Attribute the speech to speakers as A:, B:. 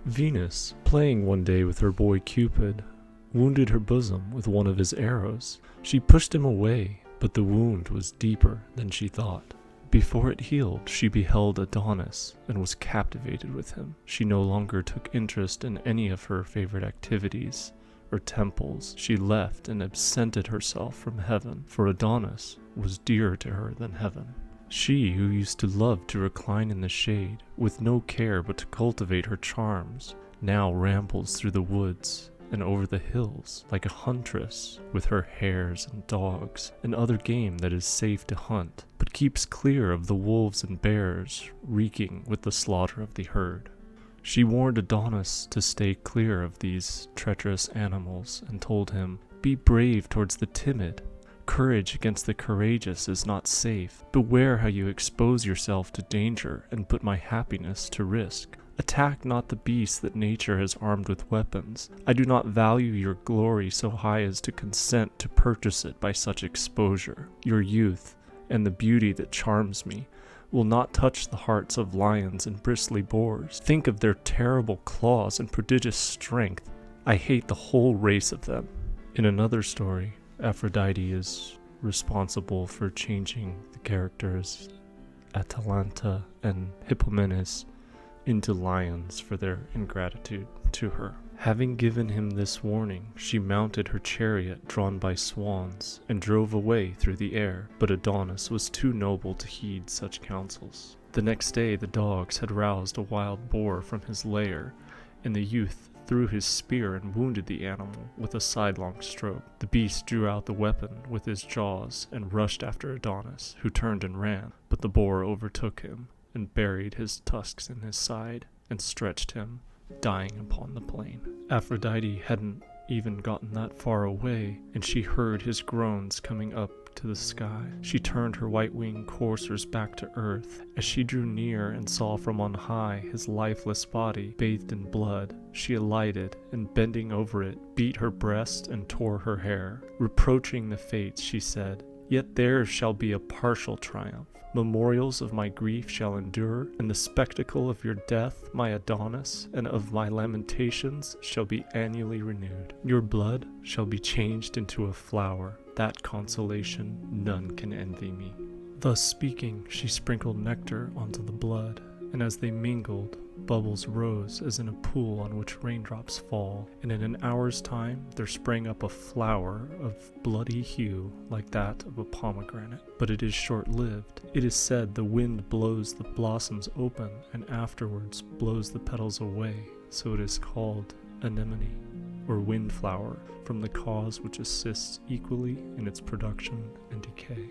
A: Venus, playing one day with her boy Cupid, wounded her bosom with one of his arrows. She pushed him away, but the wound was deeper than she thought. Before it healed, she beheld Adonis and was captivated with him. She no longer took interest in any of her favorite activities or temples. She left and absented herself from heaven, for Adonis was dearer to her than heaven. She, who used to love to recline in the shade, with no care but to cultivate her charms, now rambles through the woods and over the hills like a huntress, with her hares and dogs and other game that is safe to hunt, but keeps clear of the wolves and bears, reeking with the slaughter of the herd. She warned Adonis to stay clear of these treacherous animals and told him, "Be brave towards the timid. Courage against the courageous is not safe. Beware how you expose yourself to danger and put my happiness to risk. Attack not the beast that nature has armed with weapons. I do not value your glory so high as to consent to purchase it by such exposure. Your youth, and the beauty that charms me, will not touch the hearts of lions and bristly boars. Think of their terrible claws and prodigious strength. I hate the whole race of them." In another story, Aphrodite is responsible for changing the characters Atalanta and Hippomenes into lions for their ingratitude to her. Having given him this warning, she mounted her chariot drawn by swans and drove away through the air, but Adonis was too noble to heed such counsels. The next day the dogs had roused a wild boar from his lair, and the youth threw his spear and wounded the animal with a sidelong stroke. The beast drew out the weapon with his jaws and rushed after Adonis, who turned and ran, but the boar overtook him and buried his tusks in his side and stretched him, dying upon the plain. Aphrodite hadn't even gotten that far away, and she heard his groans coming up to the sky. She turned her white-winged coursers back to earth. As she drew near and saw from on high his lifeless body bathed in blood, she alighted and, bending over it, beat her breast and tore her hair. Reproaching the fates, she said, "Yet theirs shall be a partial triumph. Memorials of my grief shall endure, and the spectacle of your death, my Adonis, and of my lamentations shall be annually renewed. Your blood shall be changed into a flower. That consolation none can envy me." Thus speaking, she sprinkled nectar onto the blood, and as they mingled, bubbles rose as in a pool on which raindrops fall, and in an hour's time there sprang up a flower of bloody hue like that of a pomegranate. But it is short-lived. It is said the wind blows the blossoms open and afterwards blows the petals away, so it is called anemone, or windflower, from the cause which assists equally in its production and decay.